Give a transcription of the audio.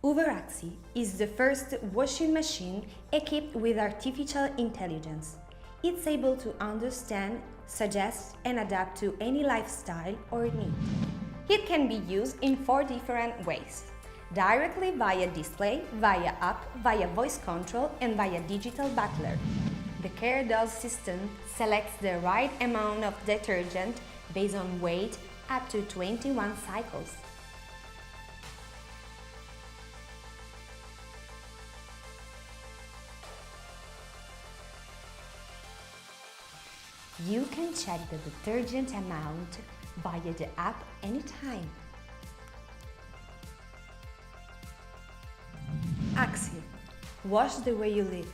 Hoover AXI is the first washing machine equipped with artificial intelligence. It's able to understand, suggest, and adapt to any lifestyle or need. It can be used in 4 different ways: directly via display, via app, via voice control, and via digital butler. The Care Doll system selects the right amount of detergent based on weight up to 21 cycles. You can check the detergent amount via the app anytime. AXI. Wash the way you live.